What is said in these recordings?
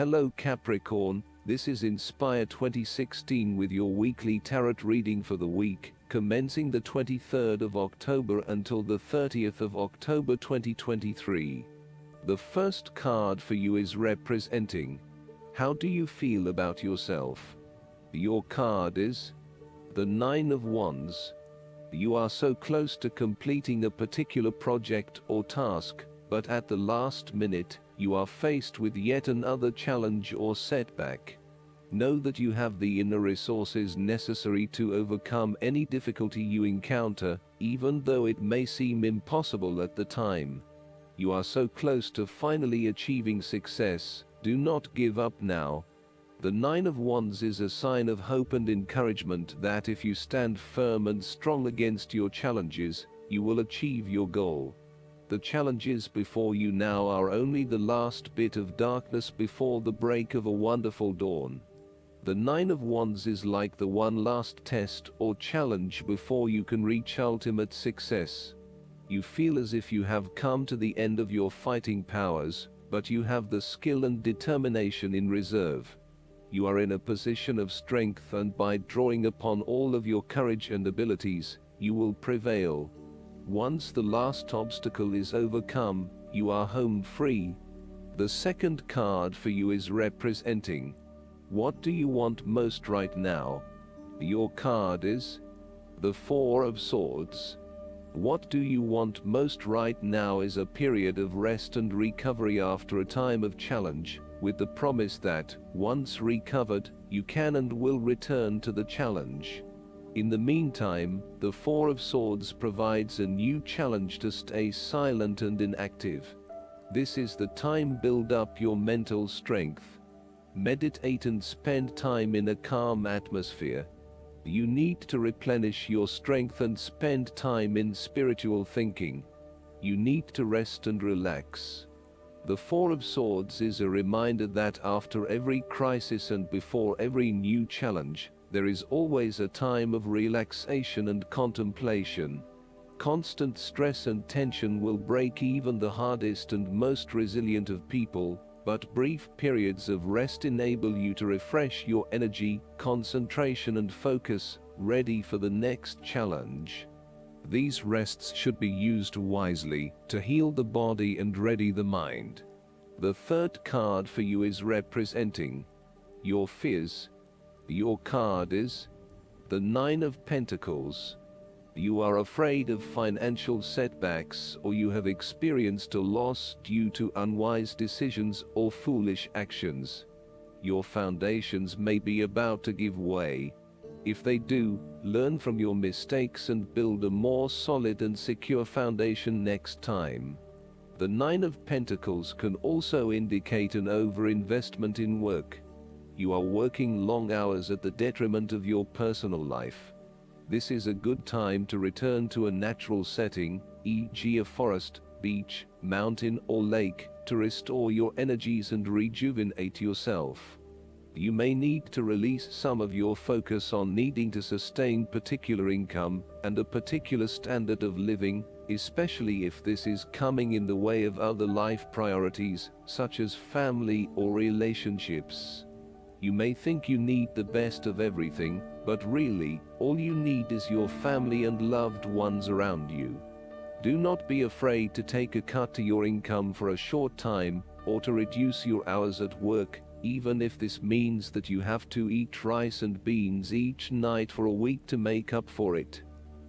Hello Capricorn, this is Inspire 2016 with your weekly tarot reading for the week, commencing the 23rd of October until the 30th of October 2023. The first card for you is representing. How do you feel about yourself? Your card is the Nine of Wands. You are so close to completing a particular project or task, but at the last minute, you are faced with yet another challenge or setback. Know that you have the inner resources necessary to overcome any difficulty you encounter, even though it may seem impossible at the time. You are so close to finally achieving success. Do not give up now. The Nine of Wands is a sign of hope and encouragement that if you stand firm and strong against your challenges, you will achieve your goal. The challenges before you now are only the last bit of darkness before the break of a wonderful dawn. The Nine of Wands is like the one last test or challenge before you can reach ultimate success. You feel as if you have come to the end of your fighting powers, but you have the skill and determination in reserve. You are in a position of strength, and by drawing upon all of your courage and abilities, you will prevail. Once the last obstacle is overcome, you are home free. The second card for you is representing. What do you want most right now? Your card is the Four of Swords. What do you want most right now is a period of rest and recovery after a time of challenge, with the promise that, once recovered, you can and will return to the challenge. In the meantime, the Four of Swords provides a new challenge to stay silent and inactive. This is the time. Build up your mental strength. Meditate and spend time in a calm atmosphere. You need to replenish your strength and spend time in spiritual thinking. You need to rest and relax. The Four of Swords is a reminder that after every crisis and before every new challenge, there is always a time of relaxation and contemplation. Constant stress and tension will break even the hardest and most resilient of people, but brief periods of rest enable you to refresh your energy, concentration and focus, ready for the next challenge. These rests should be used wisely to heal the body and ready the mind. The third card for you is representing your fears. Your card is the Nine of Pentacles. You are afraid of financial setbacks, or you have experienced a loss due to unwise decisions or foolish actions. Your foundations may be about to give way. If they do, learn from your mistakes and build a more solid and secure foundation next time. The Nine of Pentacles can also indicate an overinvestment in work. You are working long hours at the detriment of your personal life. This is a good time to return to a natural setting, e.g. a forest, beach, mountain or lake, to restore your energies and rejuvenate yourself. You may need to release some of your focus on needing to sustain particular income and a particular standard of living, especially if this is coming in the way of other life priorities, such as family or relationships. You may think you need the best of everything, but really, all you need is your family and loved ones around you. Do not be afraid to take a cut to your income for a short time, or to reduce your hours at work, even if this means that you have to eat rice and beans each night for a week to make up for it.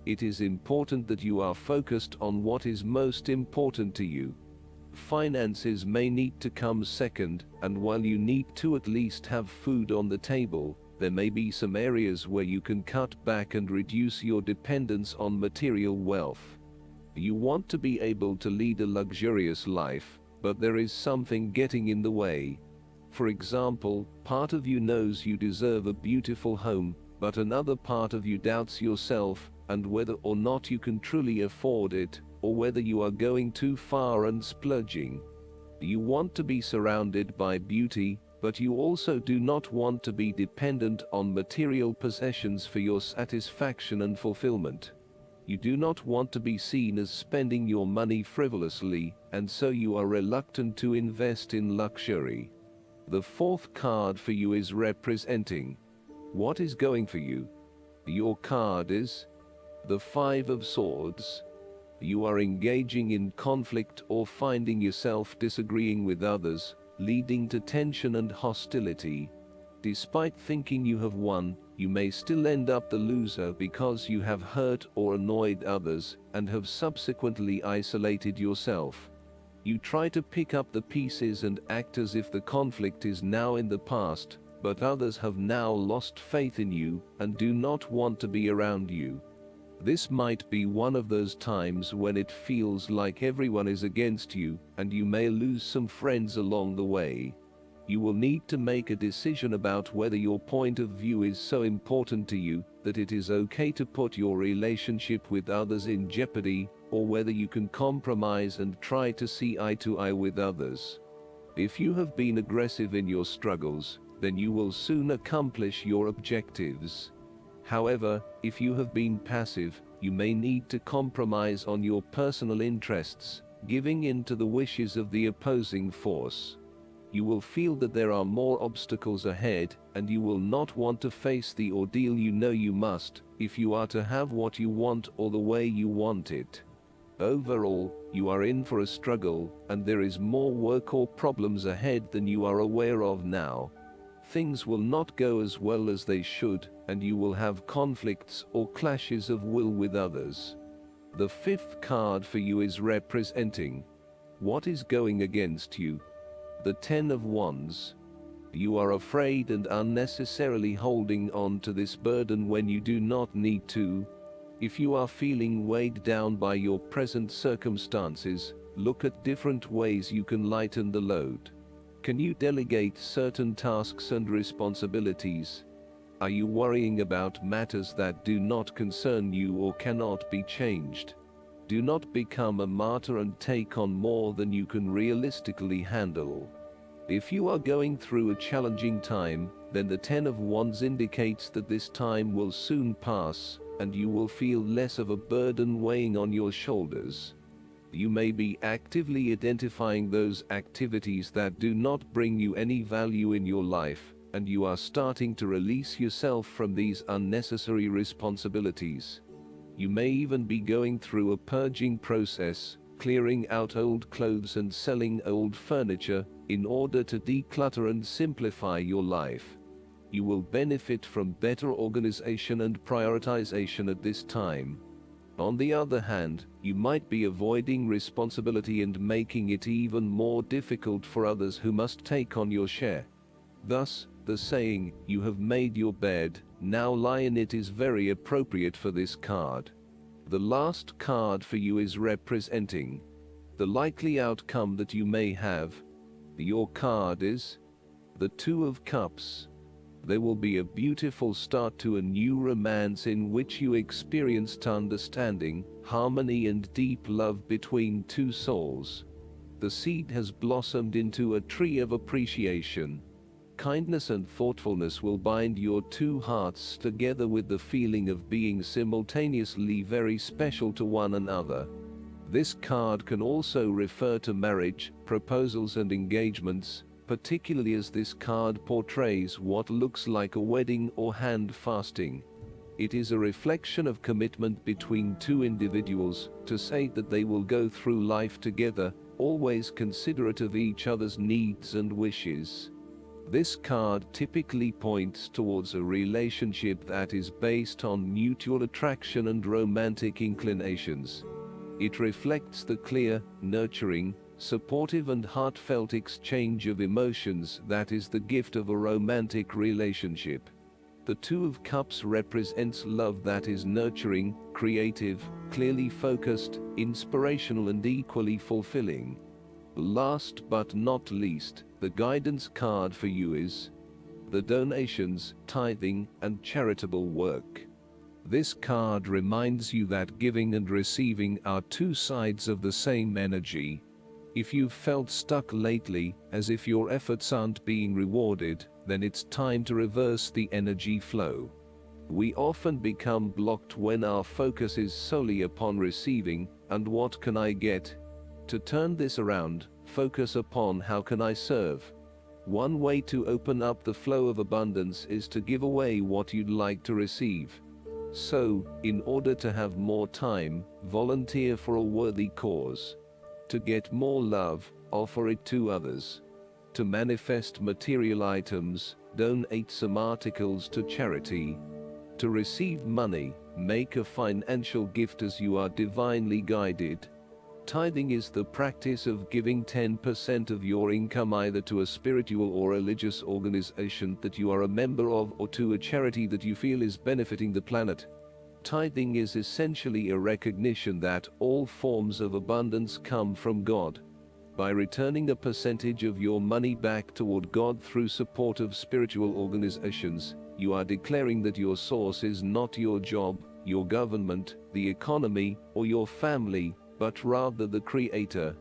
It is important that you are focused on what is most important to you. Finances may need to come second, and while you need to at least have food on the table, there may be some areas where you can cut back and reduce your dependence on material wealth. You want to be able to lead a luxurious life, but there is something getting in the way. For example, part of you knows you deserve a beautiful home, but another part of you doubts yourself and whether or not you can truly afford it, or whether you are going too far and splurging. You want to be surrounded by beauty, but you also do not want to be dependent on material possessions for your satisfaction and fulfillment. You do not want to be seen as spending your money frivolously, and so you are reluctant to invest in luxury. The fourth card for you is representing what is going for you. Your card is the Five of Swords. You are engaging in conflict or finding yourself disagreeing with others, leading to tension and hostility. Despite thinking you have won, you may still end up the loser because you have hurt or annoyed others and have subsequently isolated yourself. You try to pick up the pieces and act as if the conflict is now in the past, but others have now lost faith in you and do not want to be around you. This might be one of those times when it feels like everyone is against you, and you may lose some friends along the way. You will need to make a decision about whether your point of view is so important to you that it is okay to put your relationship with others in jeopardy, or whether you can compromise and try to see eye to eye with others. If you have been aggressive in your struggles, then you will soon accomplish your objectives. However, if you have been passive, you may need to compromise on your personal interests, giving in to the wishes of the opposing force. You will feel that there are more obstacles ahead, and you will not want to face the ordeal you know you must, if you are to have what you want or the way you want it. Overall, you are in for a struggle, and there is more work or problems ahead than you are aware of now. Things will not go as well as they should, and you will have conflicts or clashes of will with others. The fifth card for you is representing what is going against you. The Ten of Wands. You are afraid and unnecessarily holding on to this burden when you do not need to. If you are feeling weighed down by your present circumstances, look at different ways you can lighten the load. Can you delegate certain tasks and responsibilities? Are you worrying about matters that do not concern you or cannot be changed? Do not become a martyr and take on more than you can realistically handle. If you are going through a challenging time, then the Ten of Wands indicates that this time will soon pass, and you will feel less of a burden weighing on your shoulders. You may be actively identifying those activities that do not bring you any value in your life, and you are starting to release yourself from these unnecessary responsibilities. You may even be going through a purging process, clearing out old clothes and selling old furniture, in order to declutter and simplify your life. You will benefit from better organization and prioritization at this time. On the other hand, you might be avoiding responsibility and making it even more difficult for others who must take on your share. Thus, the saying, "You have made your bed, now lie in it," is very appropriate for this card. The last card for you is representing the likely outcome that you may have. Your card is the Two of Cups. There will be a beautiful start to a new romance in which you experienced understanding, harmony and deep love between two souls. The seed has blossomed into a tree of appreciation. Kindness and thoughtfulness will bind your two hearts together with the feeling of being simultaneously very special to one another. This card can also refer to marriage, proposals and engagements, particularly as this card portrays what looks like a wedding or hand fasting. It is a reflection of commitment between two individuals to say that they will go through life together, always considerate of each other's needs and wishes. This card typically points towards a relationship that is based on mutual attraction and romantic inclinations. It reflects the clear, nurturing, supportive and heartfelt exchange of emotions that is the gift of a romantic relationship. The Two of Cups represents love that is nurturing, creative, clearly focused, inspirational and equally fulfilling. Last but not least, the guidance card for you is the Donations, Tithing and Charitable Work. This card reminds you that giving and receiving are two sides of the same energy. If you've felt stuck lately, as if your efforts aren't being rewarded, then it's time to reverse the energy flow. We often become blocked when our focus is solely upon receiving, and what can I get? To turn this around, focus upon how can I serve? One way to open up the flow of abundance is to give away what you'd like to receive. So, in order to have more time, volunteer for a worthy cause. To get more love, offer it to others. To manifest material items, donate some articles to charity. To receive money, make a financial gift as you are divinely guided. Tithing is the practice of giving 10% of your income either to a spiritual or religious organization that you are a member of or to a charity that you feel is benefiting the planet. Tithing is essentially a recognition that all forms of abundance come from God. By returning a percentage of your money back toward God through support of spiritual organizations, you are declaring that your source is not your job, your government, the economy, or your family, but rather the Creator.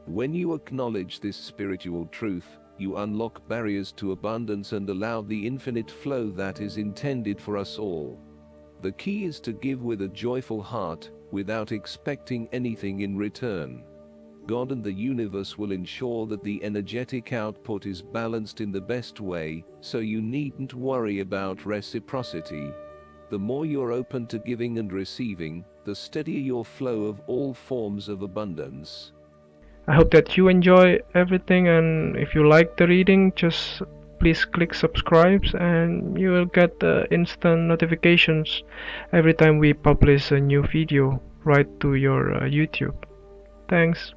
When you acknowledge this spiritual truth, you unlock barriers to abundance and allow the infinite flow that is intended for us all. The key is to give with a joyful heart, without expecting anything in return. God and the universe will ensure that the energetic output is balanced in the best way, so you needn't worry about reciprocity. The more you're open to giving and receiving, the steadier your flow of all forms of abundance. I hope that you enjoy everything, and if you like the reading, just please click subscribe and you will get instant notifications every time we publish a new video right to your YouTube. Thanks.